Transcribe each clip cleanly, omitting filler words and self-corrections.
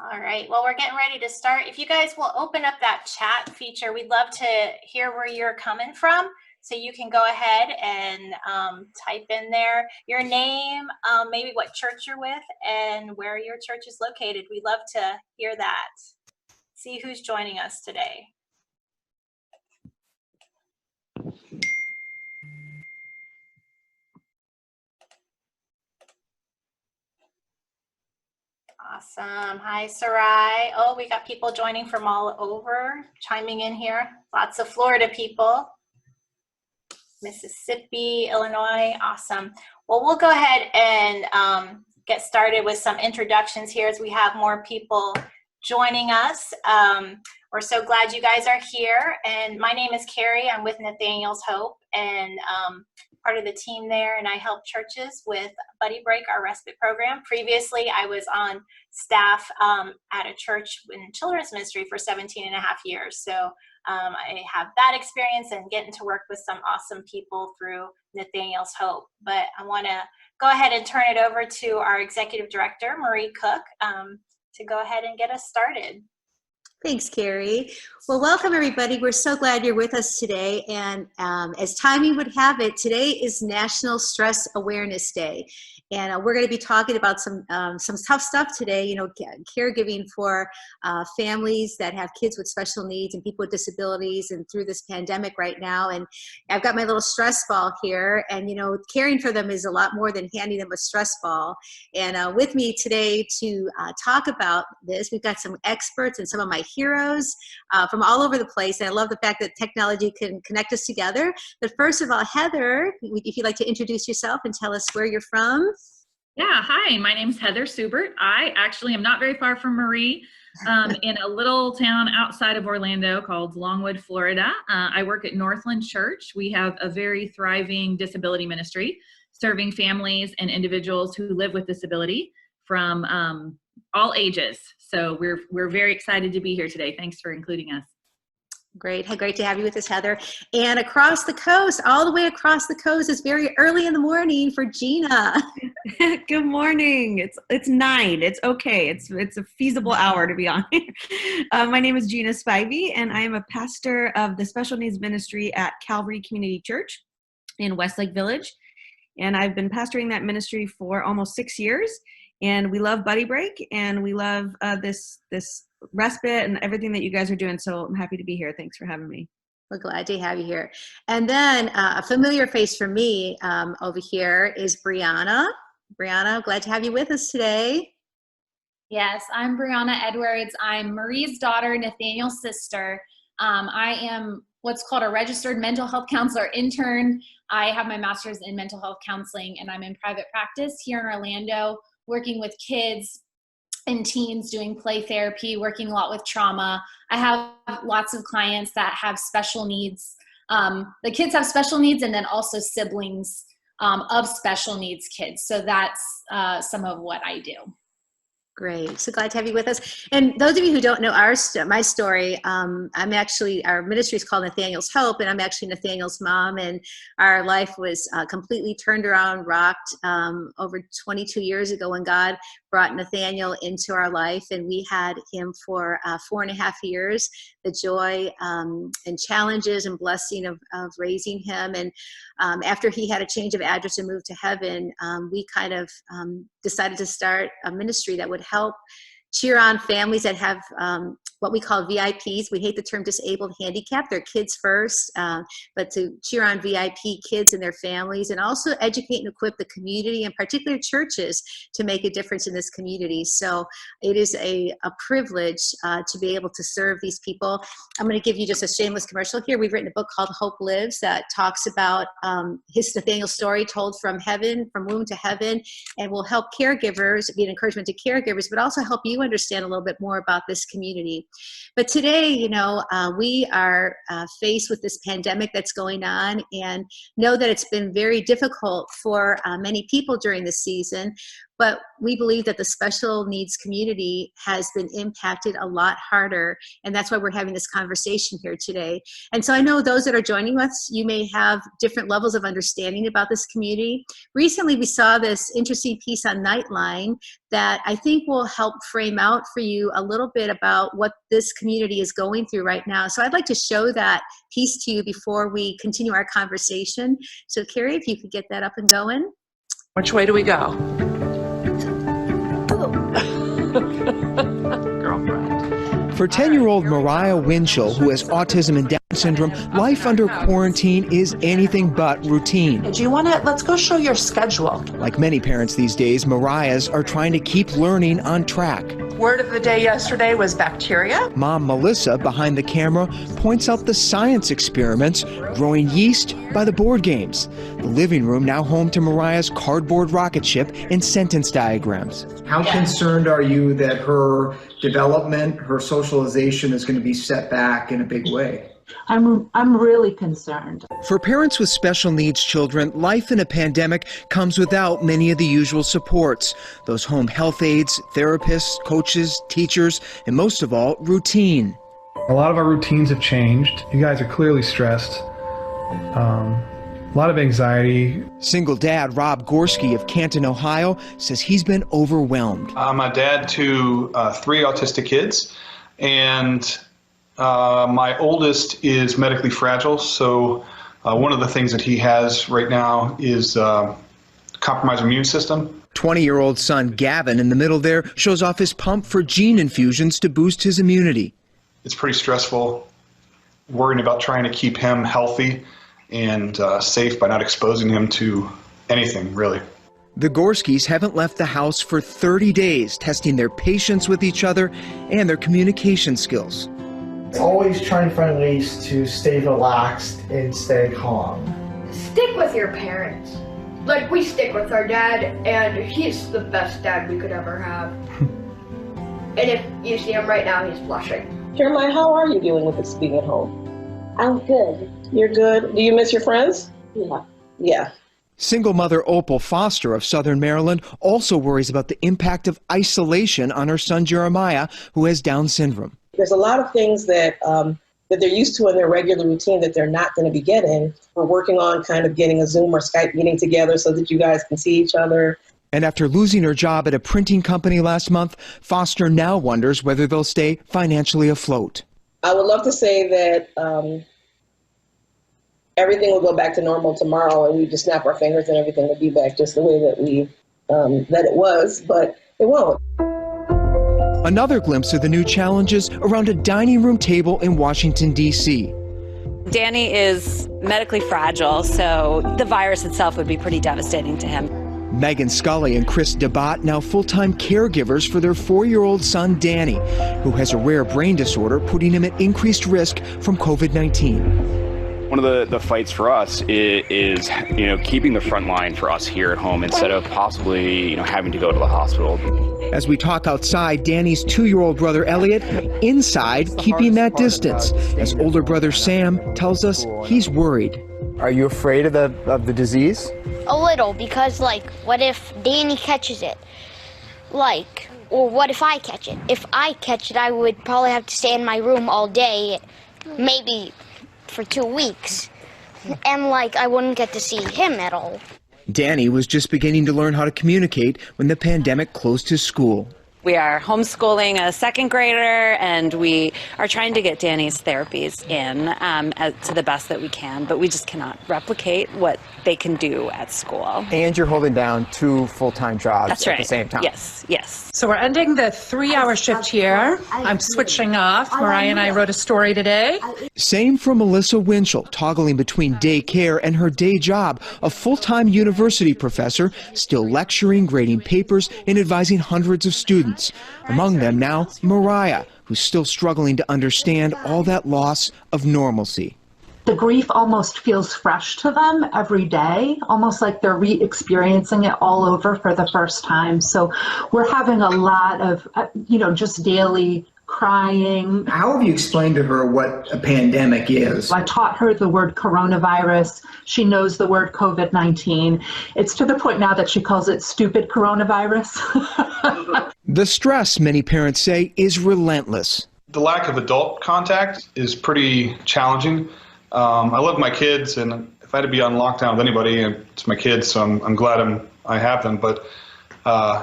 All right, well, we're getting ready to start. If you guys will open up that chat feature, we'd love to hear where you're coming from. So you can go ahead and type in there your name, maybe what church you're with, and where your church is located. We'd love to hear that. See who's joining us today. Awesome. Hi, Sarai. Oh, we got people joining from all over, chiming in here. Lots of Florida people. Mississippi, Illinois. Awesome. Well, we'll go ahead and get started with some introductions here as we have more people joining us. We're so glad you guys are here. And my name is Carrie. I'm with Nathaniel's Hope and part of the team there. And I help churches with Buddy Break, our respite program. Previously, I was on staff at a church in children's ministry for 17 and a half years. So I have that experience and getting to work with some awesome people through Nathaniel's Hope. But I want to go ahead and turn it over to our executive director, Marie Cook, to go ahead and get us started. Thanks, Carrie. Well, welcome everybody. We're so glad you're with us today. And as timing would have it, today is National Stress Awareness Day. And we're going to be talking about some tough stuff today, you know, caregiving for families that have kids with special needs and people with disabilities and through this pandemic right now. And I've got my little stress ball here, and, you know, caring for them is a lot more than handing them a stress ball. And with me today to talk about this, we've got some experts and some of my heroes from all over the place. And I love the fact that technology can connect us together. But first of all, Heather, if you'd like to introduce yourself and tell us where you're from. Yeah, hi, my name's Heather Subert. I actually am not very far from Marie, in a little town outside of Orlando called Longwood, Florida. I work at Northland Church. We have a very thriving disability ministry, serving families and individuals who live with disability from all ages. So we're very excited to be here today. Thanks for including us. Great. Great to have you with us, Heather. And across the coast, all the way across the coast, is very early in the morning for Gina. Good morning. It's 9. It's okay. It's a feasible hour to be on here. My name is Gina Spivey, and I am a pastor of the Special Needs Ministry at Calvary Community Church in Westlake Village. And I've been pastoring that ministry for almost 6 years. And we love Buddy Break, and we love this respite and everything that you guys are doing. So I'm happy to be here. Thanks for having me. We're glad to have you here. And then a familiar face for me over here is Brianna. Brianna, glad to have you with us today. Yes, I'm Brianna Edwards. I'm Marie's daughter, Nathaniel's sister. I am what's called a registered mental health counselor intern. I have my master's in mental health counseling, and I'm in private practice here in Orlando, working with kids and teens, doing play therapy, working a lot with trauma. I have lots of clients that have special needs. The kids have special needs, and then also siblings of special needs kids. So that's some of what I do. Great. So glad to have you with us. And those of you who don't know my story, I'm actually, our ministry is called Nathaniel's Hope, and I'm actually Nathaniel's mom, and our life was completely turned around, rocked over 22 years ago when God brought Nathaniel into our life, and we had him for 4.5 years, the joy and challenges and blessing of raising him. And after he had a change of address and moved to heaven, we kind of decided to start a ministry that would help cheer on families that have what we call VIPs. We hate the term disabled, handicapped. They're kids first, but to cheer on VIP kids and their families, and also educate and equip the community, and particularly churches, to make a difference in this community. So it is a privilege to be able to serve these people. I'm going to give you just a shameless commercial here. We've written a book called Hope Lives that talks about his Nathaniel's story told from heaven, from womb to heaven, and will help caregivers, be an encouragement to caregivers, but also help you understand a little bit more about this community. But today, you know, we are faced with this pandemic that's going on, and know that it's been very difficult for many people during this season. but we believe that the special needs community has been impacted a lot harder, and that's why we're having this conversation here today. And so I know those that are joining us, you may have different levels of understanding about this community. Recently, we saw this interesting piece on Nightline that I think will help frame out for you a little bit about what this community is going through right now. So I'd like to show that piece to you before we continue our conversation. So Carrie, if you could get that up and going. Which way do we go? Girlfriend. For 10-year-old Moriah Winchell, who has autism and Down syndrome, life under quarantine is anything but routine. Do you want to, let's go show your schedule. Like many parents these days, Moriah's are trying to keep learning on track. Word of the day yesterday was bacteria. Mom Melissa, behind the camera, points out the science experiments growing yeast by the board games. The living room now home to Moriah's cardboard rocket ship and sentence diagrams. How concerned are you that her development, her socialization is going to be set back in a big way? I'm really concerned. For parents with special needs children, life in a pandemic comes without many of the usual supports. Those home health aides, therapists, coaches, teachers, and most of all, routine. A lot of our routines have changed. You guys are clearly stressed. A lot of anxiety. Single dad Rob Gorski of Canton, Ohio, says he's been overwhelmed. I'm a dad to 3 autistic kids, and my oldest is medically fragile, so one of the things that he has right now is compromised immune system. 20-year-old son Gavin, in the middle there, shows off his pump for gene infusions to boost his immunity. It's pretty stressful worrying about trying to keep him healthy and safe by not exposing him to anything, really. The Gorskis haven't left the house for 30 days, testing their patience with each other and their communication skills. Always trying to find ways to stay relaxed and stay calm. Stick with your parents. Like, we stick with our dad, and he's the best dad we could ever have. And if you see him right now, he's blushing. Jeremiah, how are you doing with this being at home? I'm good. You're good? Do you miss your friends? Yeah. Yeah. Single mother Opal Foster of Southern Maryland also worries about the impact of isolation on her son Jeremiah, who has Down syndrome. There's a lot of things that that they're used to in their regular routine that they're not going to be getting. We're working on kind of getting a Zoom or Skype meeting together so that you guys can see each other. And after losing her job at a printing company last month, Foster now wonders whether they'll stay financially afloat. I would love to say that everything will go back to normal tomorrow and we just snap our fingers and everything will be back just the way that it was, but it won't. Another glimpse of the new challenges around a dining room table in Washington, D.C. Danny is medically fragile, so the virus itself would be pretty devastating to him. Megan Scully and Chris DeBatt, now full-time caregivers for their 4-year-old son, Danny, who has a rare brain disorder, putting him at increased risk from COVID-19. One of the fights for us is keeping the front line for us here at home instead of possibly having to go to the hospital. As we talk outside, Danny's 2-year-old brother Elliot inside, keeping that distance, as older brother Sam tells us he's worried. Are you afraid of the disease? A little, because what if Danny catches it? Or what if I catch it? If I catch it, I would probably have to stay in my room all day, maybe for 2 weeks, and I wouldn't get to see him at all. Danny was just beginning to learn how to communicate when the pandemic closed his school. We are homeschooling a 2nd grader, and we are trying to get Danny's therapies in to the best that we can, but we just cannot replicate what they can do at school. And you're holding down 2 full-time jobs That's right. At the same time. Yes, yes. So we're ending the 3-hour shift here. I'm switching off. Moriah and I wrote a story today. Same for Melissa Winchell, toggling between daycare and her day job, a full-time university professor, still lecturing, grading papers, and advising hundreds of students. Among them now, Moriah, who's still struggling to understand all that loss of normalcy. The grief almost feels fresh to them every day, almost like they're re-experiencing it all over for the first time. So we're having a lot of, just daily crying. How have you explained to her what a pandemic is? I taught her the word coronavirus. She knows the word COVID-19. It's to the point now that she calls it stupid coronavirus. The stress, many parents say, is relentless. The lack of adult contact is pretty challenging. I love my kids, and if I had to be on lockdown with anybody, it's my kids, so I'm glad I have them. But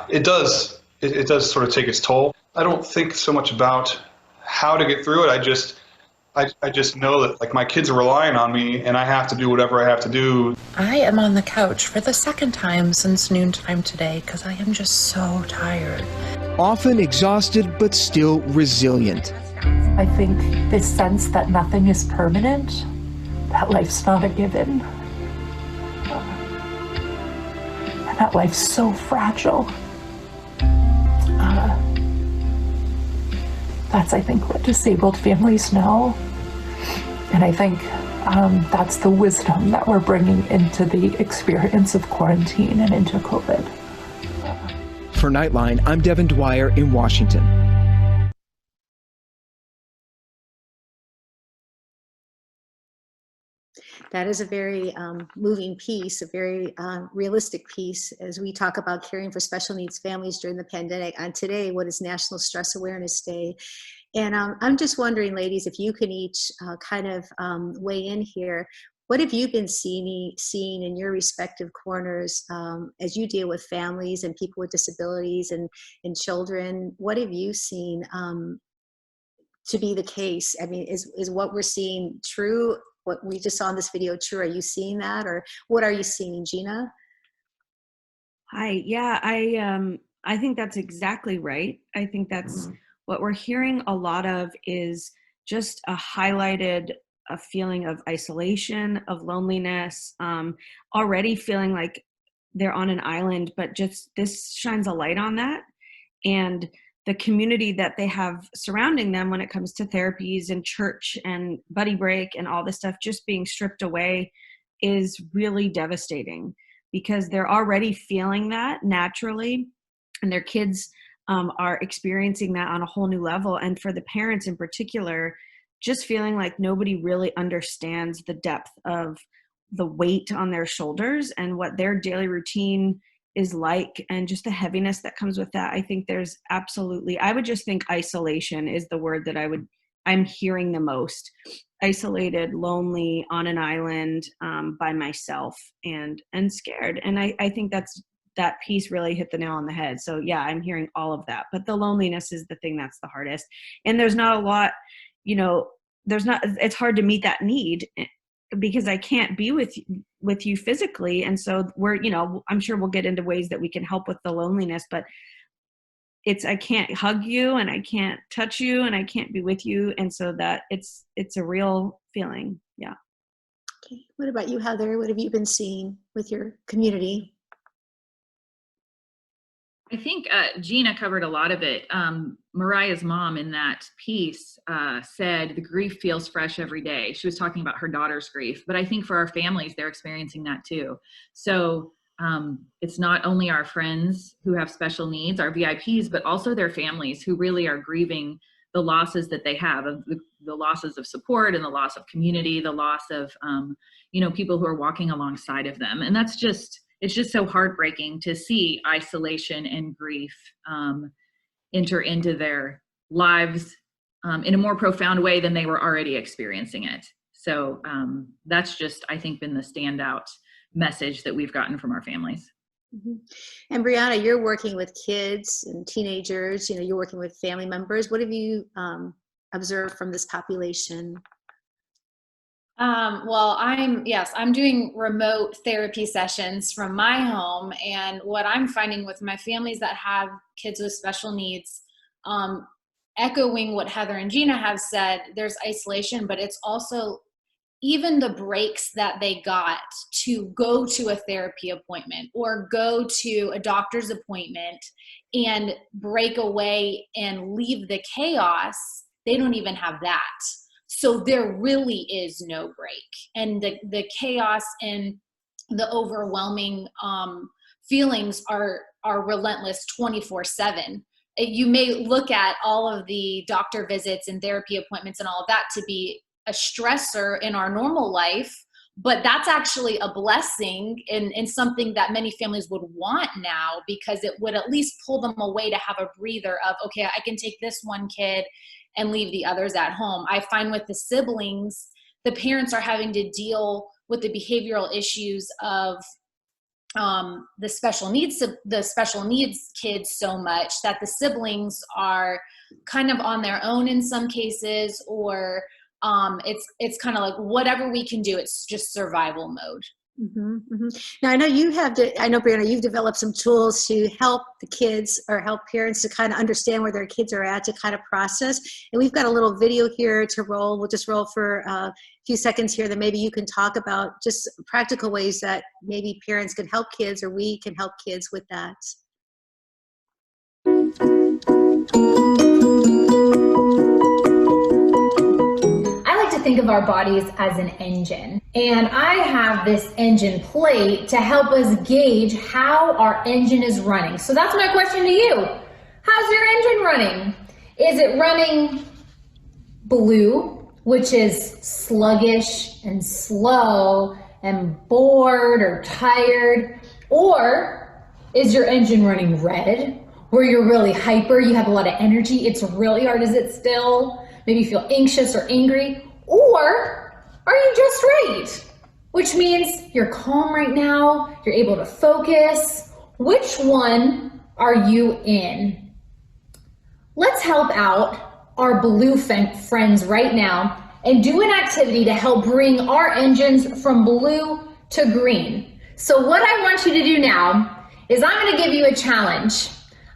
it does sort of take its toll. I don't think so much about how to get through it. I just know that, like, my kids are relying on me, and I have to do whatever I have to do. I am on the couch for the second time since noontime today because I am just so tired. Often exhausted, but still resilient. I think this sense that nothing is permanent, that life's not a given, and that life's so fragile. That's, I think, what disabled families know. And I think that's the wisdom that we're bringing into the experience of quarantine and into COVID. For Nightline, I'm Devin Dwyer in Washington. That is a very moving piece, a very realistic piece as we talk about caring for special needs families during the pandemic. On today, what is National Stress Awareness Day? And I'm just wondering, ladies, if you can each kind of weigh in here. What have you been seeing in your respective corners as you deal with families and people with disabilities and children? What have you seen to be the case? I mean, is what we're seeing true? What we just saw in this video true? Are you seeing that, or what are you seeing, Gina? Hi. Yeah, I think that's exactly right. I think that's what we're hearing a lot of is just a feeling of isolation, of loneliness, already feeling like they're on an island, but just this shines a light on that. And the community that they have surrounding them when it comes to therapies and church and buddy break and all this stuff just being stripped away is really devastating, because they're already feeling that naturally, and their kids are experiencing that on a whole new level. And for the parents in particular, just feeling like nobody really understands the depth of the weight on their shoulders and what their daily routine is like, and just the heaviness that comes with that. I think there's absolutely, I would just think isolation is the word that I'm hearing the most. Isolated, lonely, on an island, by myself, and scared. And I think that piece really hit the nail on the head. So yeah, I'm hearing all of that, but the loneliness is the thing that's the hardest. And there's not a lot, it's hard to meet that need, because I can't be with you physically. And so I'm sure we'll get into ways that we can help with the loneliness, but I can't hug you, and I can't touch you, and I can't be with you. And so that it's a real feeling. Yeah. Okay. What about you, Heather? What have you been seeing with your community? I think Gina covered a lot of it. Moriah's mom in that piece said the grief feels fresh every day. She was talking about her daughter's grief, but I think for our families, they're experiencing that too. So it's not only our friends who have special needs, our VIPs, but also their families who really are grieving the losses that they have, of the losses of support and the loss of community, the loss of people who are walking alongside of them. And it's just so heartbreaking to see isolation and grief enter into their lives in a more profound way than they were already experiencing it. So that's just, I think, been the standout message that we've gotten from our families. Mm-hmm. And Brianna, you're working with kids and teenagers, you're working with family members. What have you observed from this population? Well, I'm doing remote therapy sessions from my home. And what I'm finding with my families that have kids with special needs, echoing what Heather and Gina have said, there's isolation, but it's also even the breaks that they got to go to a therapy appointment or go to a doctor's appointment and break away and leave the chaos. They don't even have that. So there really is no break. And the chaos and the overwhelming feelings are relentless 24/7. you may look at all of the doctor visits and therapy appointments and all of that to be a stressor in our normal life, but that's actually a blessing and something that many families would want now, because it would at least pull them away to have a breather of, okay, I can take this one kid and leave the others at home. I find with the siblings, the parents are having to deal with the behavioral issues of the special needs kids so much that the siblings are kind of on their own in some cases, or it's kind of like whatever we can do, it's just survival mode. Now, I know Brianna, you've developed some tools to help the kids or help parents to kind of understand where their kids are at, to kind of process. And we've got a little video here to roll. We'll just roll for a few seconds here, that maybe you can talk about just practical ways that maybe parents can help kids, or we can help kids with that. Think of our bodies as an engine, and I have this engine plate to help us gauge how our engine is running. So that's my question to you. How's your engine running? Is it running blue, which is sluggish and slow and bored or tired? Or is your engine running red, where you're really hyper, you have a lot of energy, it's really hard to sit still, maybe you feel anxious or angry? Or are you just right? Which means you're calm right now, you're able to focus. Which one are you in? Let's help out our blue friends right now and do an activity to help bring our engines from blue to green. So what I want you to do now is I'm going to give you a challenge.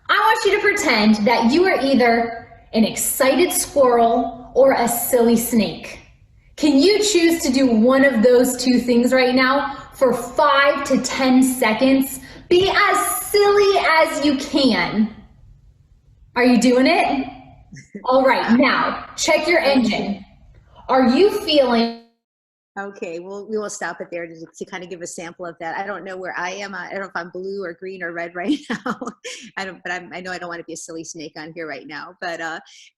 I want you to pretend that you are either an excited squirrel or a silly snake. Can you choose to do one of those two things right now for 5 to 10 seconds? Be as silly as you can. Are you doing it? All right, now check your engine. Are you feeling? Okay, well, we will stop it there to kind of give a sample of that. I don't know where I am. I don't know if I'm blue or green or red right now. I know I don't want to be a silly snake on here right now. But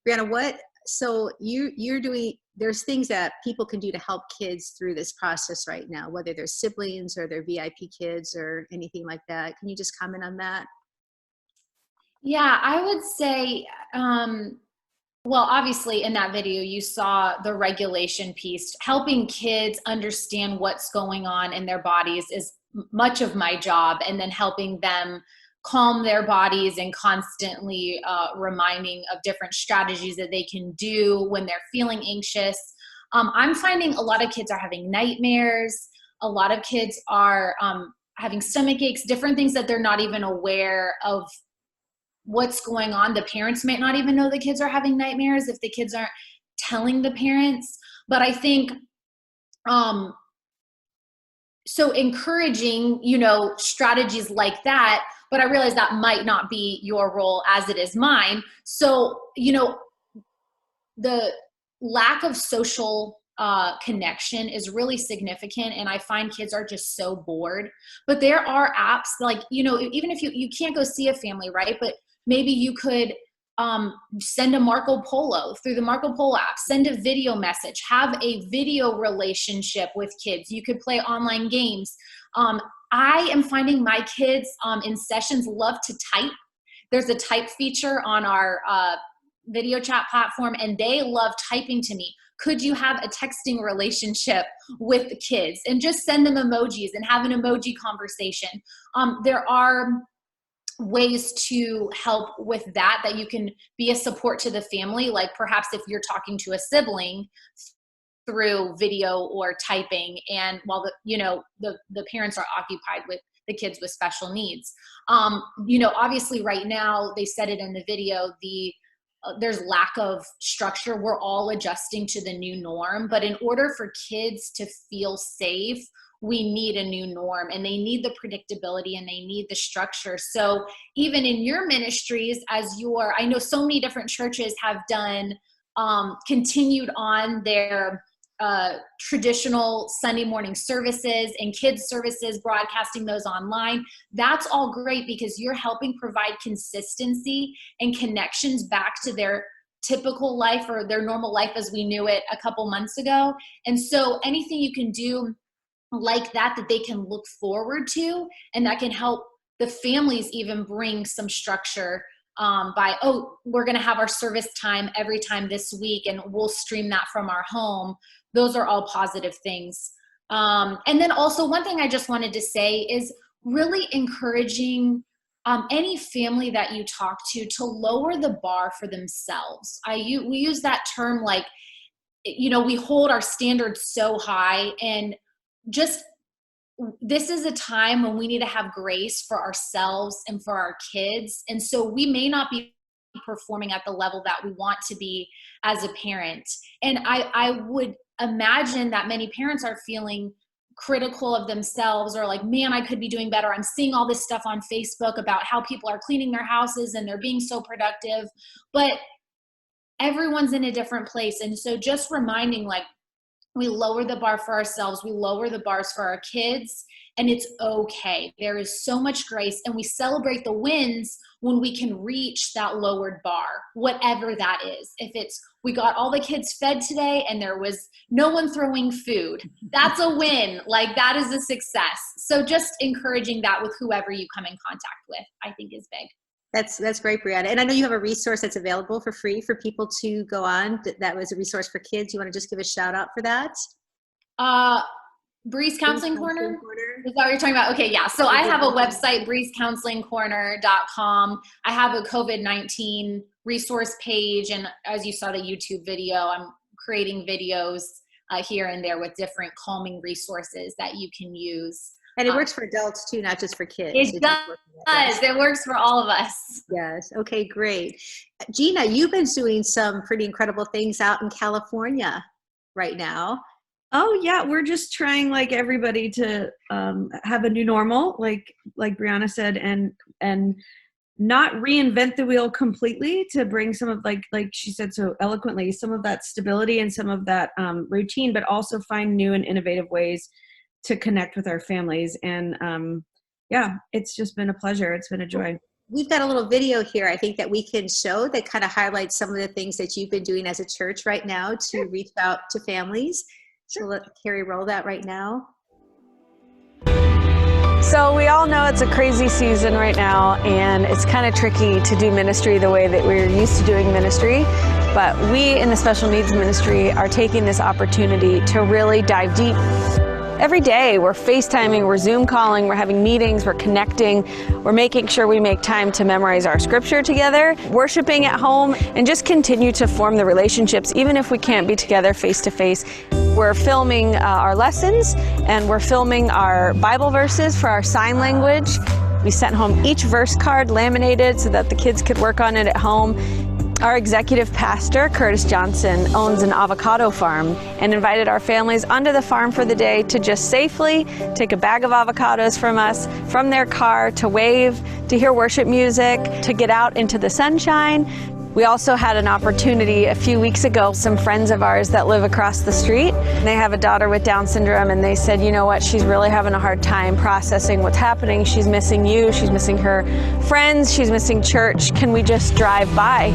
Brianna, so you're doing, there's things that people can do to help kids through this process right now, whether they're siblings or they're VIP kids or anything like that. Can you just comment on that? Yeah, I would say, well, obviously in that video, you saw the regulation piece. Helping kids understand what's going on in their bodies is much of my job, and then helping them calm their bodies and constantly reminding of different strategies that they can do when they're feeling anxious. I'm finding a lot of kids are having nightmares. A lot of kids are having stomach aches, different things that they're not even aware of what's going on. The parents might not even know the kids are having nightmares if the kids aren't telling the parents. But I think so encouraging, strategies like that, but I realize that might not be your role as it is mine. So, the lack of social connection is really significant, and I find kids are just so bored. But there are apps like, even if you can't go see a family, right? But maybe you could send a Marco Polo through the Marco Polo app, send a video message, have a video relationship with kids. You could play online games. I am finding my kids in sessions love to type. There's a type feature on our video chat platform, and they love typing to me. Could you have a texting relationship with the kids and just send them emojis and have an emoji conversation? There are ways to help with that you can be a support to the family. Like perhaps if you're talking to a sibling through video or typing, and while the parents are occupied with the kids with special needs. Obviously right now, they said it in the video, there's lack of structure. We're all adjusting to the new norm, but in order for kids to feel safe, we need a new norm, and they need the predictability and they need the structure. So even in your ministries, I know so many different churches have done, continued on their traditional Sunday morning services and kids services, broadcasting those online. That's all great because you're helping provide consistency and connections back to their typical life or their normal life as we knew it a couple months ago. And so anything you can do like that they can look forward to, and that can help the families even bring some structure by, oh, we're going to have our service time every time this week and we'll stream that from our home. Those are all positive things. And then also one thing I just wanted to say is really encouraging any family that you talk to lower the bar for themselves. We use that term like, we hold our standards so high, and just this is a time when we need to have grace for ourselves and for our kids. And so we may not be performing at the level that we want to be as a parent. And I would imagine that many parents are feeling critical of themselves, or like, man, I could be doing better. I'm seeing all this stuff on Facebook about how people are cleaning their houses and they're being so productive, but everyone's in a different place. And so just reminding, like, we lower the bar for ourselves, we lower the bars for our kids, and it's okay. There is so much grace, and we celebrate the wins when we can reach that lowered bar, whatever that is. If it's, we got all the kids fed today and there was no one throwing food, that's a win. Like, that is a success. So just encouraging that with whoever you come in contact with, I think is big. That's great, Brianna. And I know you have a resource that's available for free for people to go on. That was a resource for kids. You want to just give a shout out for that? Breeze Counseling Corner? Is that what you're talking about? Okay, yeah. So I have a website, breezecounselingcorner.com. I have a COVID-19 resource page. And as you saw the YouTube video, I'm creating videos here and there with different calming resources that you can use. And it works for adults too, not just for kids. It does. It works for all of us. Yes. Okay, great. Gina, you've been doing some pretty incredible things out in California right now. Oh yeah, we're just trying, like everybody, to have a new normal, like Brianna said, and not reinvent the wheel completely, to bring some of, like she said so eloquently, some of that stability and some of that routine, but also find new and innovative ways to connect with our families. And yeah, it's just been a pleasure. It's been a joy. We've got a little video here, I think, that we can show that kind of highlights some of the things that you've been doing as a church right now to reach out to families. So let Carrie roll that right now. So we all know it's a crazy season right now, and it's kind of tricky to do ministry the way that we're used to doing ministry. But we in the special needs ministry are taking this opportunity to really dive deep. Every day we're FaceTiming, we're Zoom calling, we're having meetings, we're connecting, we're making sure we make time to memorize our scripture together, worshiping at home, and just continue to form the relationships even if we can't be together face to face. We're filming our lessons, and we're filming our Bible verses for our sign language. We sent home each verse card laminated so that the kids could work on it at home. Our executive pastor, Curtis Johnson, owns an avocado farm and invited our families onto the farm for the day to just safely take a bag of avocados from us, from their car, to wave, to hear worship music, to get out into the sunshine. We also had an opportunity a few weeks ago, some friends of ours that live across the street, they have a daughter with Down syndrome, and they said, you know what, she's really having a hard time processing what's happening. She's missing you, she's missing her friends, she's missing church. Can we just drive by?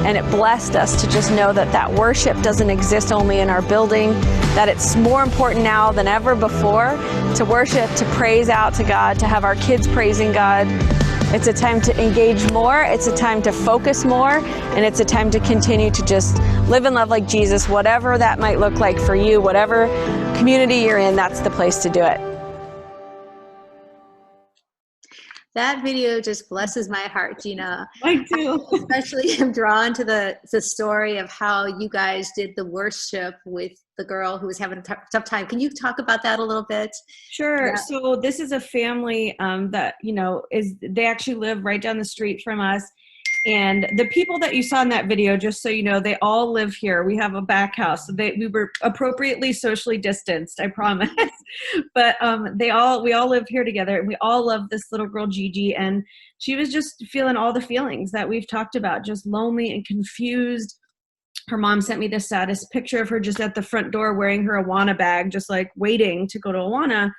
And it blessed us to just know that that worship doesn't exist only in our building, that it's more important now than ever before to worship, to praise out to God, to have our kids praising God. It's a time to engage more, it's a time to focus more, and it's a time to continue to just live and love like Jesus, whatever that might look like for you, whatever community you're in, that's the place to do it. That video just blesses my heart, Gina. I do. Especially I'm drawn to the story of how you guys did the worship with the girl who was having a tough time. Can you talk about that a little bit? Sure. Yeah. So this is a family that, they actually live right down the street from us. And the people that you saw in that video, just so you know, they all live here. We have a back house. So we were appropriately socially distanced, I promise. But we all live here together, and we all love this little girl, Gigi. And she was just feeling all the feelings that we've talked about, just lonely and confused, her mom sent me the saddest picture of her just at the front door wearing her Awana bag, just like waiting to go to Awana.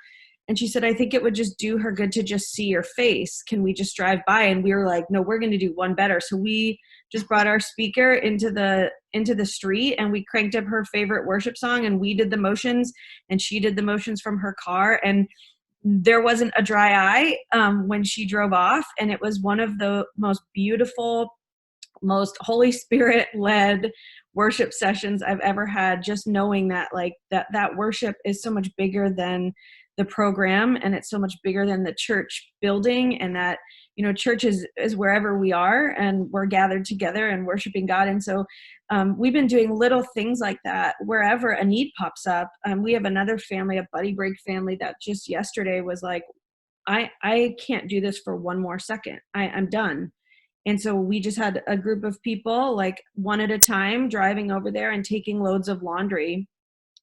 And she said, I think it would just do her good to just see your face. Can we just drive by? And we were like, no, we're going to do one better. So we just brought our speaker into the street, and we cranked up her favorite worship song, and we did the motions, and she did the motions from her car. And there wasn't a dry eye when she drove off. And it was one of the most beautiful, most Holy Spirit led worship sessions I've ever had, just knowing that like that worship is so much bigger than the program, and it's so much bigger than the church building, and that, you know, church is wherever we are, and we're gathered together and worshiping God. And so we've been doing little things like that wherever a need pops up. We have another family, a buddy break family, that just yesterday was like, I can't do this for one more second. I'm done. And so we just had a group of people, like one at a time, driving over there and taking loads of laundry.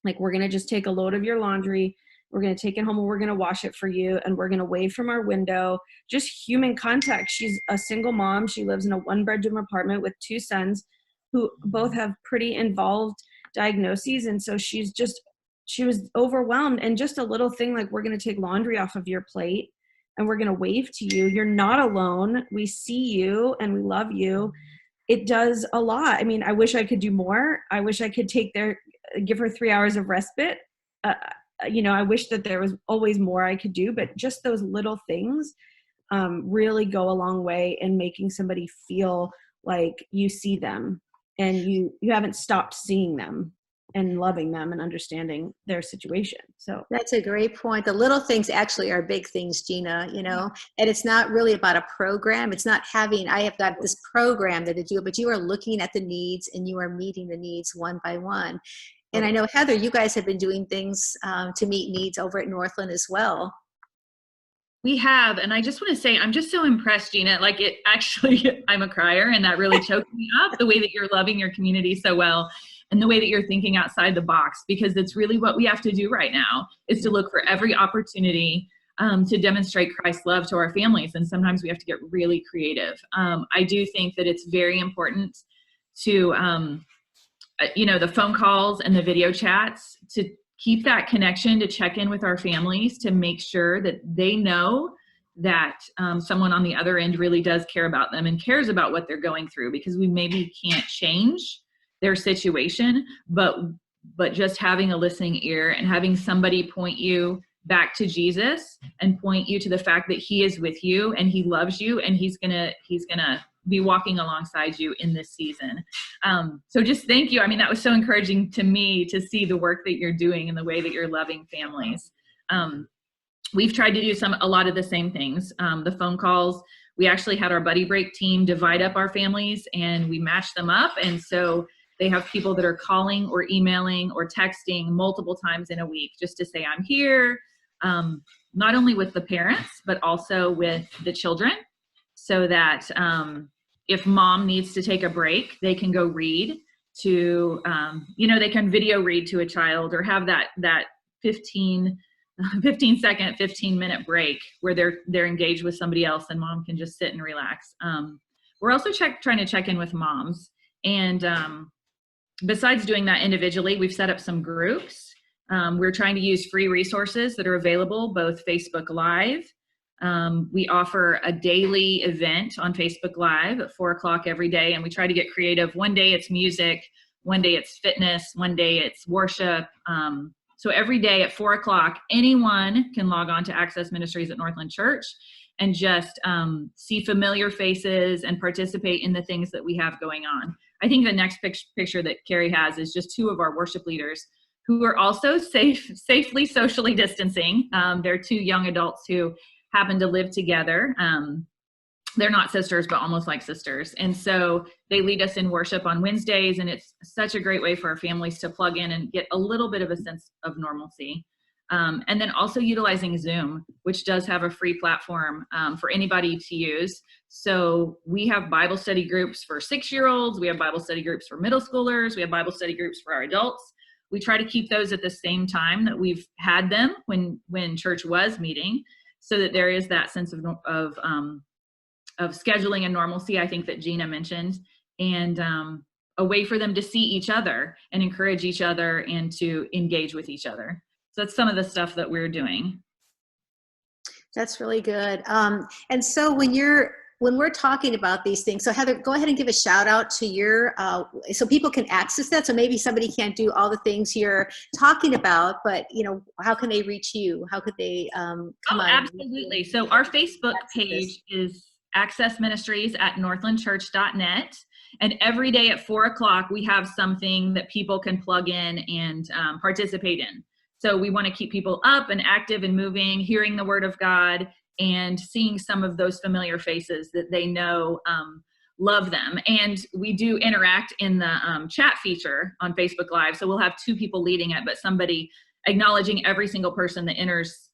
Like, we're going to just take a load of your laundry. We're going to take it home, and we're going to wash it for you. And we're going to wave from our window. Just human contact. She's a single mom. She lives in a 1-bedroom apartment with 2 sons who both have pretty involved diagnoses. And so she was overwhelmed. And just a little thing like, we're going to take laundry off of your plate, and we're going to wave to you. You're not alone. We see you and we love you. It does a lot. I mean, I wish I could do more. I wish I could give her 3 hours of respite. You know, I wish that there was always more I could do, but just those little things really go a long way in making somebody feel like you see them, and you haven't stopped seeing them and loving them and understanding their situation. So that's a great point. The little things actually are big things, Gina, you know, and it's not really about a program. It's not having, I have got this program that I do, but you are looking at the needs and you are meeting the needs one by one. And I know, Heather, you guys have been doing things to meet needs over at Northland as well. We have, and I just want to say, I'm just so impressed, Gina. Like, it actually, I'm a crier, and that really choked me up, the way that you're loving your community so well, and the way that you're thinking outside the box, because it's really what we have to do right now, is to look for every opportunity to demonstrate Christ's love to our families. And sometimes we have to get really creative. I do think that it's very important to, you know, the phone calls and the video chats, to keep that connection, to check in with our families, to make sure that they know that someone on the other end really does care about them and cares about what they're going through, because we maybe can't change their situation, but just having a listening ear and having somebody point you back to Jesus and point you to the fact that he is with you and he loves you, and he's gonna be walking alongside you in this season. So just thank you. I mean, that was so encouraging to me to see the work that you're doing and the way that you're loving families. We've tried to do a lot of the same things. The phone calls, we actually had our buddy break team divide up our families, and we matched them up. And so they have people that are calling or emailing or texting multiple times in a week just to say, I'm here, not only with the parents, but also with the children, so that if mom needs to take a break, they can go read to, you know, they can video read to a child, or have that 15-second, 15-minute break where they're engaged with somebody else, and mom can just sit and relax. We're also trying to check in with moms. And besides doing that individually, we've set up some groups. We're trying to use free resources that are available, both Facebook Live. We offer a daily event on Facebook Live at 4:00 every day, and we try to get creative. One day it's music, one day it's fitness, one day it's worship. So every day at 4:00, anyone can log on to Access Ministries at Northland Church and just see familiar faces and participate in the things that we have going on. I think the next picture that Carrie has is just 2 of our worship leaders who are also safely socially distancing. They're 2 young adults who happen to live together. They're not sisters, but almost like sisters. And so they lead us in worship on Wednesdays, and it's such a great way for our families to plug in and get a little bit of a sense of normalcy. And then also utilizing Zoom, which does have a free platform for anybody to use. So we have Bible study groups for 6-year-olds. We have Bible study groups for middle schoolers. We have Bible study groups for our adults. We try to keep those at the same time that we've had them when church was meeting, so that there is that sense of scheduling and normalcy, I think, that Gina mentioned. And a way for them to see each other and encourage each other and to engage with each other. So that's some of the stuff that we're doing. That's really good. And so when we're talking about these things, so Heather, go ahead and give a shout out to your, so people can access that. So maybe somebody can't do all the things you're talking about, but how can they reach you? How could they come on? Absolutely. So our Facebook page is Access Ministries at northlandchurch.net. And every day at 4:00, we have something that people can plug in and participate in. So we want to keep people up and active and moving, hearing the word of God, and seeing some of those familiar faces that they know love them. And we do interact in the chat feature on Facebook Live. So we'll have 2 people leading it, but somebody acknowledging every single person that enters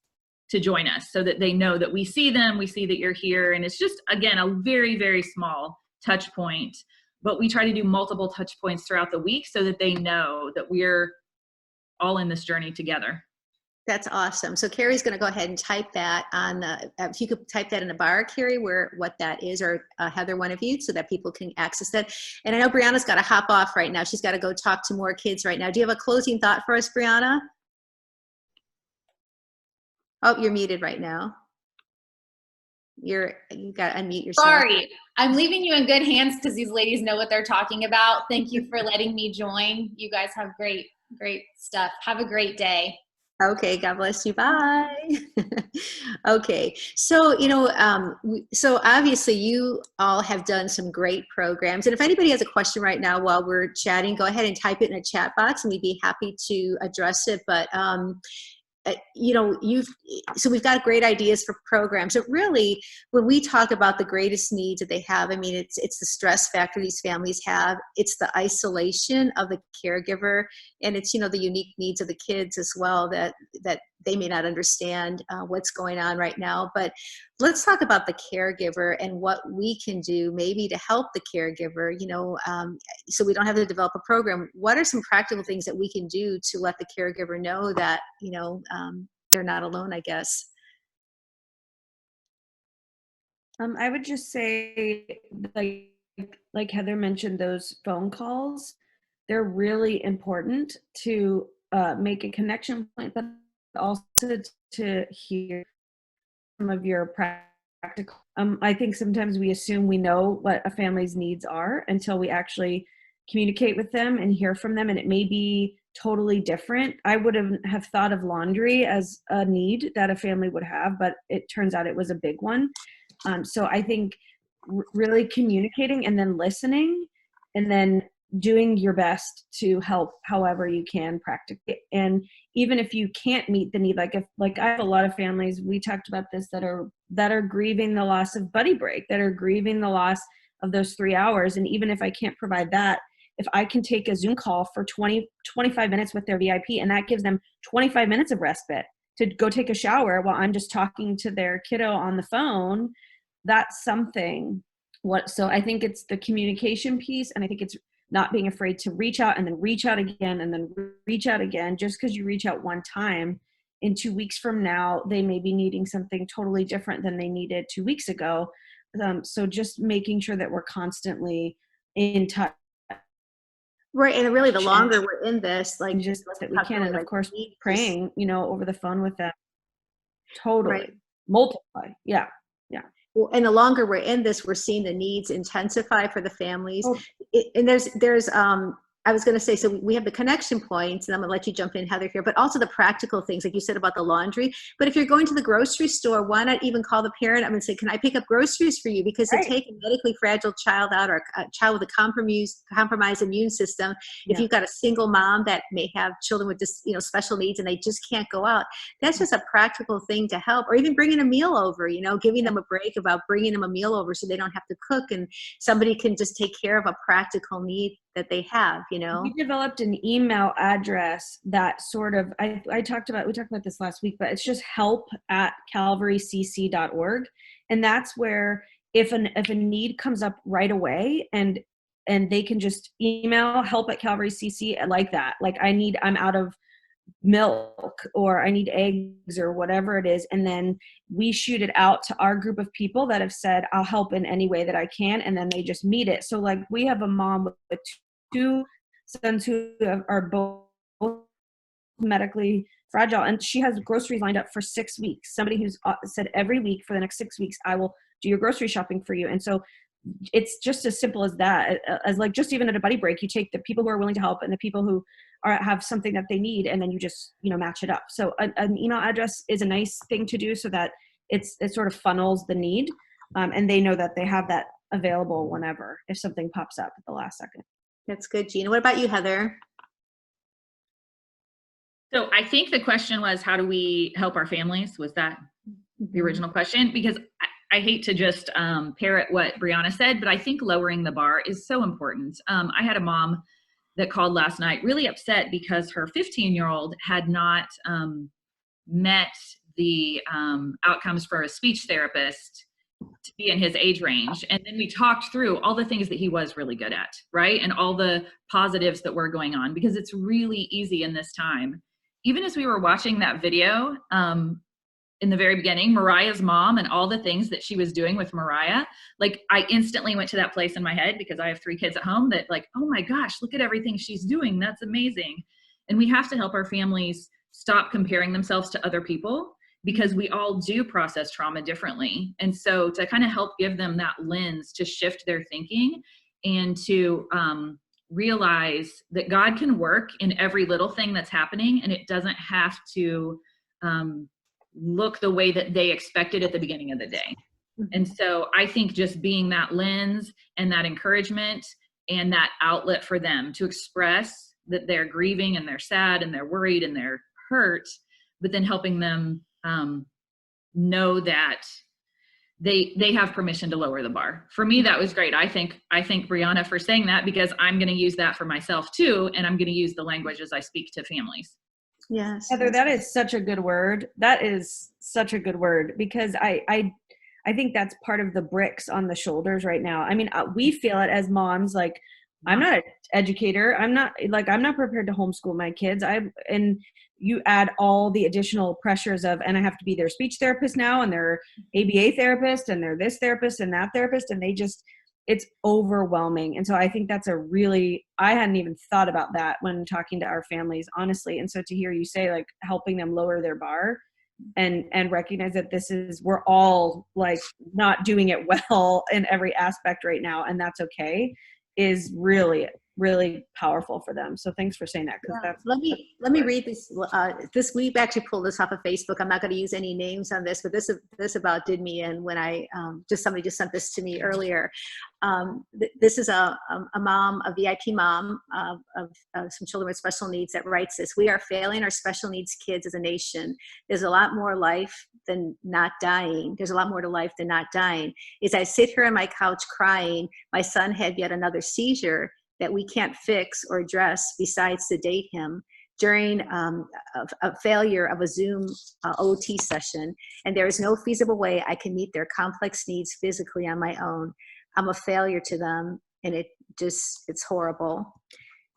to join us so that they know that we see them, we see that you're here. And it's just, again, a very, very small touch point. But we try to do multiple touch points throughout the week so that they know that we're all in this journey together. That's awesome. So Carrie's going to go ahead and type that on the, if you could type that in the bar, Carrie, what that is, or Heather, one of you, so that people can access that. And I know Brianna's got to hop off right now. She's got to go talk to more kids right now. Do you have a closing thought for us, Brianna? Oh, you're muted right now. You got to unmute yourself. Sorry, I'm leaving you in good hands because these ladies know what they're talking about. Thank you for letting me join. You guys have great stuff. Have a great day. Okay, God bless you. Bye. Okay, so so obviously you all have done some great programs, and if anybody has a question right now while we're chatting, go ahead and type it in a chat box, and we'd be happy to address it. But so we've got great ideas for programs. But really, when we talk about the greatest needs that they have, I mean, it's the stress factor these families have. It's the isolation of the caregiver, and it's the unique needs of the kids as well that they may not understand what's going on right now. But let's talk about the caregiver and what we can do maybe to help the caregiver, so we don't have to develop a program. What are some practical things that we can do to let the caregiver know that, they're not alone, I guess? I would just say, like Heather mentioned, those phone calls, they're really important to make a connection point, but also to hear some of your practical. I think sometimes we assume we know what a family's needs are until we actually communicate with them and hear from them, and it may be totally different. I would have thought of laundry as a need that a family would have, but it turns out it was a big one. So I think really communicating and then listening and then doing your best to help however you can practically. And even if you can't meet the need, like I have a lot of families, we talked about this, that are grieving the loss of buddy break, that are grieving the loss of those 3 hours. And even if I can't provide that, if I can take a Zoom call for 25 minutes with their VIP, and that gives them 25 minutes of respite to go take a shower while I'm just talking to their kiddo on the phone, that's something. So I think it's the communication piece, and I think it's not being afraid to reach out and then reach out again and then reach out again. Just because you reach out one time, in 2 weeks from now, they may be needing something totally different than they needed 2 weeks ago. So just making sure that we're constantly in touch. Right, and really the longer we're in this, like just that we can, and of course praying, over the phone with them. Totally. Right. Multiply. Yeah. Well, and the longer we're in this, we're seeing the needs intensify for the families. Oh. And there's I was going to say, so we have the connection points, and I'm going to let you jump in, Heather, here, but also the practical things, like you said about the laundry. But if you're going to the grocery store, why not even call the parent up and say, can I pick up groceries for you? Because to take a medically fragile child out, or a child with a compromised immune system, if you've got a single mom that may have children with special needs and they just can't go out, that's just a practical thing to help. Or even bringing a meal over, giving them a break about bringing them a meal over so they don't have to cook, and somebody can just take care of a practical need that they have. We developed an email address that sort of, we talked about this last week, but it's just help@calvarycc.org. And that's where if a need comes up right away, and they can just email help@calvarycc like that. Like I'm out of milk, or I need eggs, or whatever it is. And then we shoot it out to our group of people that have said, I'll help in any way that I can. And then they just meet it. So like we have a mom with 2 sons who are both medically fragile, and she has groceries lined up for 6 weeks. Somebody who's said every week for the next 6 weeks, I will do your grocery shopping for you. And so it's just as simple as that, as like just even at a buddy break, you take the people who are willing to help and the people who have something that they need, and then you just, match it up. So an email address is a nice thing to do so that it sort of funnels the need, and they know that they have that available whenever, if something pops up at the last second. That's good, Gina. What about you, Heather? So I think the question was, how do we help our families? Was that the original question? Because I hate to just parrot what Brianna said, but I think lowering the bar is so important. I had a mom that called last night really upset because her 15-year-old had not met the outcomes for a speech therapist to be in his age range. And then we talked through all the things that he was really good at, right? And all the positives that were going on, because it's really easy in this time. Even as we were watching that video, in the very beginning, Moriah's mom and all the things that she was doing with Moriah, like I instantly went to that place in my head because I have 3 kids at home that like, oh my gosh, look at everything she's doing. That's amazing. And we have to help our families stop comparing themselves to other people, because we all do process trauma differently. And so to kind of help give them that lens to shift their thinking and to realize that God can work in every little thing that's happening, and it doesn't have to look the way that they expected at the beginning of the day. And so I think just being that lens and that encouragement and that outlet for them to express that they're grieving and they're sad and they're worried and they're hurt, but then helping them know that they have permission to lower the bar. For me, that was great. I thank Brianna for saying that, because I'm going to use that for myself too. And I'm going to use the language as I speak to families. Yes. Heather, that is such a good word. That is such a good word, because I think that's part of the bricks on the shoulders right now. I mean, we feel it as moms, like, I'm not an educator. I'm not prepared to homeschool my kids. And you add all the additional pressures of, and I have to be their speech therapist now, and their ABA therapist, and they're this therapist and that therapist. And it's overwhelming. And so I think that's I hadn't even thought about that when talking to our families, honestly. And so to hear you say, like, helping them lower their bar and recognize that we're all like not doing it well in every aspect right now, and that's okay, is really, really powerful for them. So thanks for saying that. Let me read this. We actually pulled this off of Facebook. I'm not going to use any names on this, but this about did me in when somebody just sent this to me earlier. This is a mom, a VIP mom of some children with special needs, that writes this: "We are failing our special needs kids as a nation. There's a lot more life than not dying. There's a lot more to life than not dying. As I sit here on my couch crying, my son had yet another seizure that we can't fix or address besides sedate him during a failure of a Zoom OT session, and there is no feasible way I can meet their complex needs physically on my own. I'm a failure to them, and it's horrible."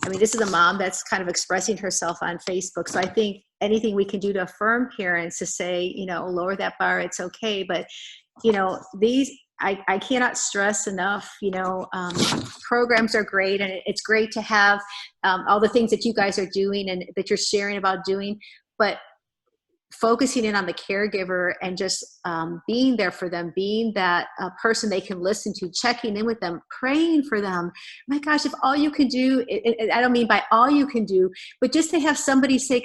I mean, this is a mom that's kind of expressing herself on Facebook. So I think anything we can do to affirm parents to say, lower that bar, it's okay. But, I cannot stress enough, programs are great, and it's great to have all the things that you guys are doing and that you're sharing about doing, but focusing in on the caregiver and just being there for them, being that person they can listen to, checking in with them, praying for them. My gosh, if all you can do, I don't mean by all you can do, but just to have somebody say,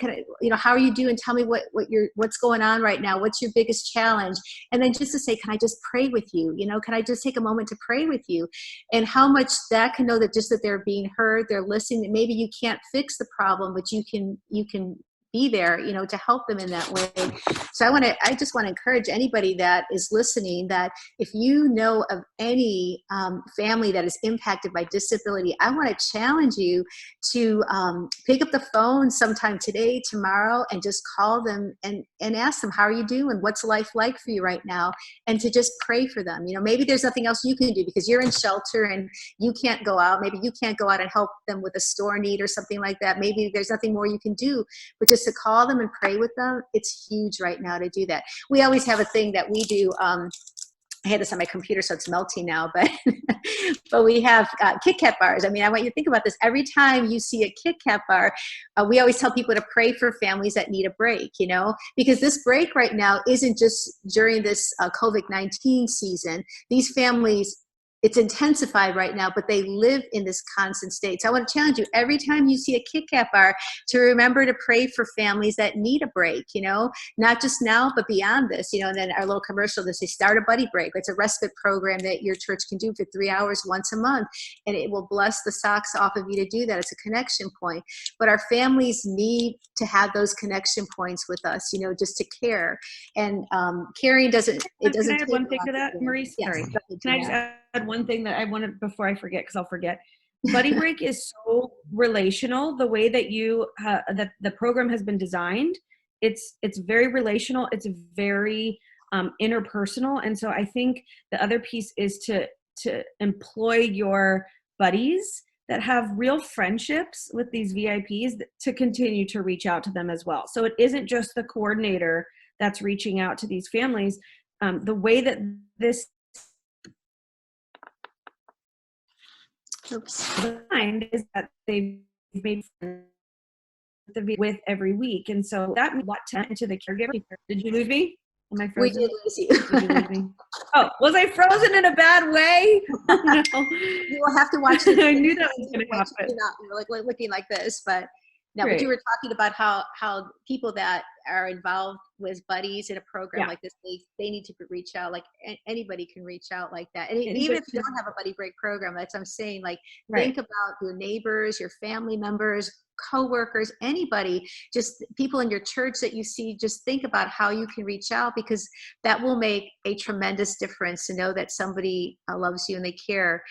how are you doing? Tell me what's going on right now. What's your biggest challenge? And then just to say, can I just pray with you? Can I just take a moment to pray with you? And how much that can know that just that they're being heard, they're listening. Maybe you can't fix the problem, but you can be there, to help them in that way. So I just want to encourage anybody that is listening that if you know of any family that is impacted by disability, I want to challenge you to pick up the phone sometime today, tomorrow, and just call them and ask them, how are you doing? What's life like for you right now? And to just pray for them. Maybe there's nothing else you can do because you're in shelter and you can't go out. Maybe you can't go out and help them with a store need or something like that. Maybe there's nothing more you can do, but just to call them and pray with them, it's huge right now to do that. We always have a thing that we do I had this on my computer, so it's melting now, but but we have Kit Kat bars. I mean, I want you to think about this. Every time you see a Kit Kat bar, we always tell people to pray for families that need a break, you know, because this break right now isn't just during this COVID-19 season. These families, it's intensified right now, but they live in this constant state. So I want to challenge you, every time you see a Kit Kat bar, to remember to pray for families that need a break, you know, not just now, but beyond this, you know. And then our little commercial, they say, start a buddy break. It's a respite program that your church can do for 3 hours once a month, and it will bless the socks off of you to do that. It's a connection point. But our families need to have those connection points with us, you know, just to care. And caring doesn't, it doesn't. Can I add one thing to that, Marie? Yes. Sorry. Can I just add one thing that I wanted before I forget, because I'll forget. Buddy Break is so relational. The way that you that the program has been designed, it's very relational. It's very interpersonal, and so I think the other piece is to employ your buddies that have real friendships with these VIPs to continue to reach out to them as well. So it isn't just the coordinator that's reaching out to these families. The way that this mind is that they've made friends with every week, and so that means a lot into the caregiver. Did you lose me? Am I frozen? We did lose you. Did you lose me? Oh, was I frozen in a bad way? Oh, no. You will have to watch this. I knew that was going to happen. You're like looking like this, but no. Great. But you were talking about how people that are involved with buddies in a program like this, they need to reach out. Like anybody can reach out like that. And even if you don't have a buddy break program, that's what I'm saying. Like think about your neighbors, your family members, co-workers, anybody, just people in your church that you see. Just think about how you can reach out, because that will make a tremendous difference to know that somebody loves you and they care.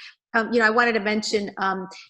You know, I wanted to mention,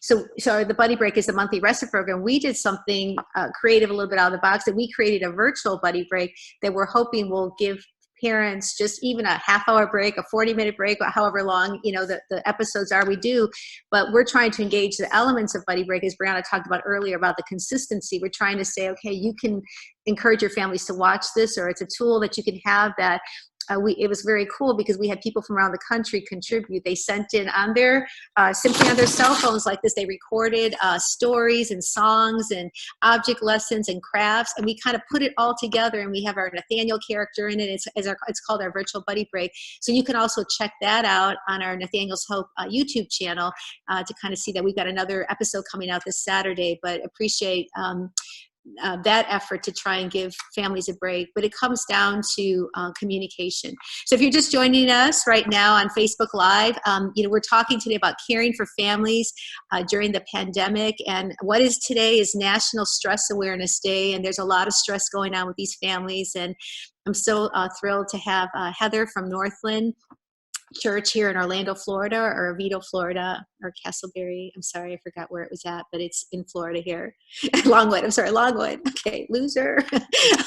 so the Buddy Break is the monthly respite program. We did something creative, a little bit out of the box, and we created a virtual Buddy Break that we're hoping will give parents just even a half-hour break, a 40-minute break, or however long, you know, the episodes are, we do. But we're trying to engage the elements of Buddy Break, as Brianna talked about earlier, about the consistency. We're trying to say, okay, you can encourage your families to watch this, or it's a tool that you can have that. It was very cool because we had people from around the country contribute. They sent in on their simply on their cell phones like this. They recorded stories and songs and object lessons and crafts, and we kind of put it all together. And we have our Nathaniel character in it. It's called our virtual Buddy Break. So you can also check that out on our Nathaniel's Hope YouTube channel to kind of see that we've got another episode coming out this Saturday. But appreciate that effort to try and give families a break. But it comes down to communication. So if you're just joining us right now on Facebook Live, you know, we're talking today about caring for families during the pandemic. And what is today is National Stress Awareness Day. And there's a lot of stress going on with these families. And I'm so thrilled to have Heather from Northland Church here in Orlando, Florida, or Oviedo, Florida, or Castleberry. I'm sorry, I forgot where it was at, but it's in Florida here. Longwood, I'm sorry, Longwood. Okay, loser.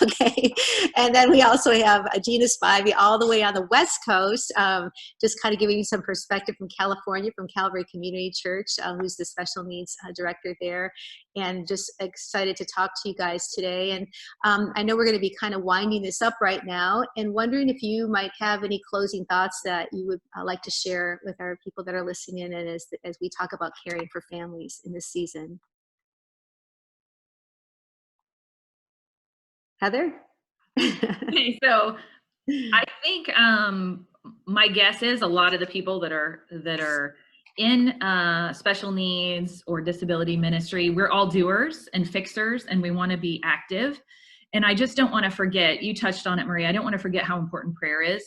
Okay. And then we also have Gina Spivey all the way on the West Coast, just kind of giving you some perspective from California, from Calvary Community Church, who's the special needs director there. And just excited to talk to you guys today. And I know we're going to be kind of winding this up right now, and wondering if you might have any closing thoughts that you would like to share with our people that are listening in, and as we talk about caring for families in this season. Heather? Okay, so I think my guess is a lot of the people that are in special needs or disability ministry, we're all doers and fixers, and we want to be active. And I just don't want to forget, you touched on it, Maria, I don't want to forget how important prayer is,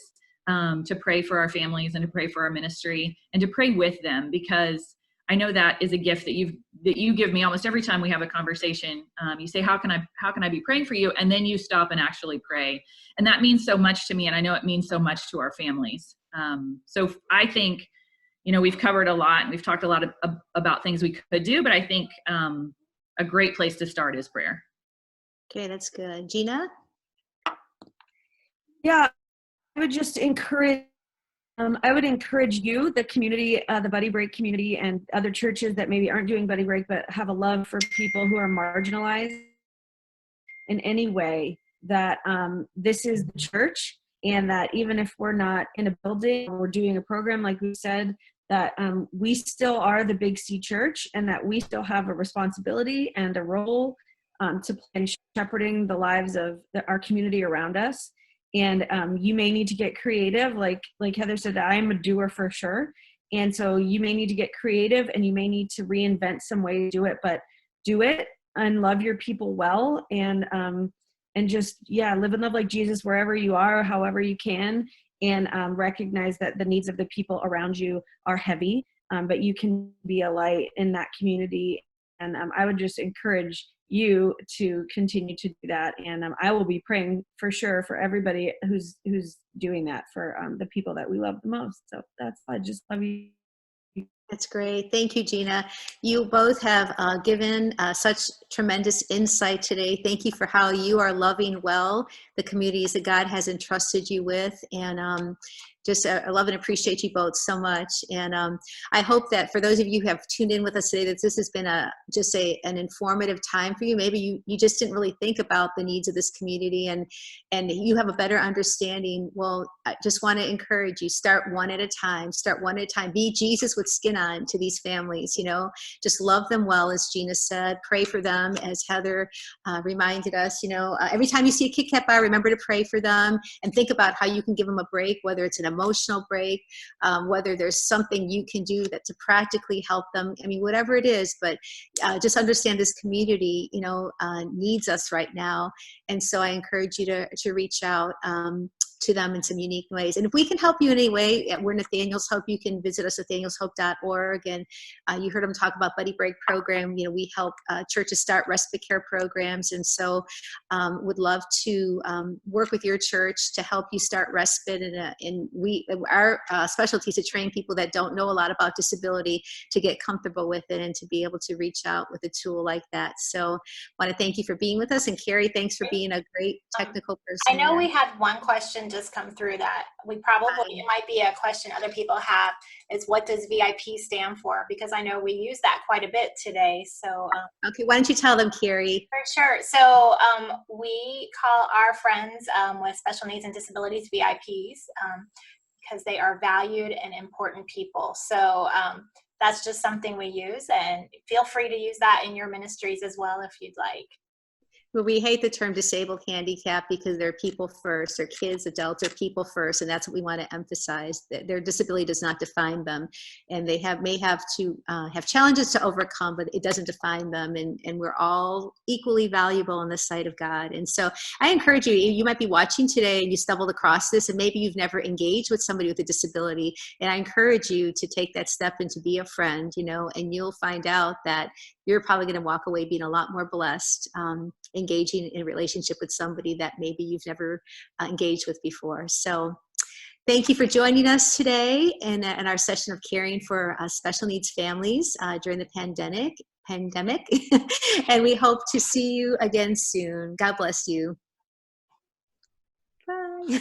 to pray for our families and to pray for our ministry and to pray with them, because I know that is a gift that you give me almost every time we have a conversation. You say, how can I be praying for you? And then you stop and actually pray. And that means so much to me. And I know it means so much to our families. So I think, you know, we've covered a lot and we've talked a lot about things we could do, but I think a great place to start is prayer. Okay, that's good. Gina? Yeah, I would just encourage, you, the community, the Buddy Break community, and other churches that maybe aren't doing Buddy Break, but have a love for people who are marginalized in any way, that this is the church, and that even if we're not in a building or we're doing a program, like we said, that we still are the Big C Church, and that we still have a responsibility and a role to play in shepherding the lives of our community around us. And you may need to get creative, like Heather said, I am a doer for sure. And so you may need to get creative, and you may need to reinvent some way to do it, but do it and love your people well, and just, live and love like Jesus wherever you are, however you can, and recognize that the needs of the people around you are heavy, but you can be a light in that community. And I would just encourage you to continue to do that. And I will be praying for sure for everybody who's doing that, for the people that we love the most. So I just love you. That's great. Thank you, Gina. You both have given such tremendous insight today. Thank you for how you are loving well the communities that God has entrusted you with. And I love and appreciate you both so much. And I hope that for those of you who have tuned in with us today, that this has been an informative time for you. Maybe you just didn't really think about the needs of this community, and you have a better understanding. Well, I just want to encourage you, start one at a time. Start one at a time. Be Jesus with skin on to these families, just love them well, as Gina said. Pray for them, as Heather reminded us, every time you see a Kit Kat bar, remember to pray for them and think about how you can give them a break, whether it's an emotional break, whether there's something you can do to practically help them. I mean, whatever it is, but just understand this community, needs us right now. And so I encourage you to reach out to them in some unique ways. And if we can help you in any way, we're Nathaniel's Hope. You can visit us at nathanielshope.org. And you heard them talk about Buddy Break program. We help churches start respite care programs. And so would love to work with your church to help you start respite. And our specialty is to train people that don't know a lot about disability to get comfortable with it and to be able to reach out with a tool like that. So I want to thank you for being with us. And Carrie, thanks for being a great technical person. I know we had one question just come through that it might be a question other people have, is what does VIP stand for? Because I know we use that quite a bit today. So okay, why don't you tell them, Carrie? For sure. So we call our friends with special needs and disabilities VIPs because they are valued and important people. So that's just something we use, and feel free to use that in your ministries as well if you'd like. Well, we hate the term disabled handicap because they're people first, or kids, adults are people first, and that's what we want to emphasize. That their disability does not define them, and they may have to have challenges to overcome, but it doesn't define them, and we're all equally valuable in the sight of God. And so I encourage you, you might be watching today and you stumbled across this, and maybe you've never engaged with somebody with a disability, and I encourage you to take that step and to be a friend, and you'll find out that you're probably going to walk away being a lot more blessed, engaging in a relationship with somebody that maybe you've never engaged with before. So thank you for joining us today in our session of caring for special needs families during the pandemic. And we hope to see you again soon. God bless you. Bye.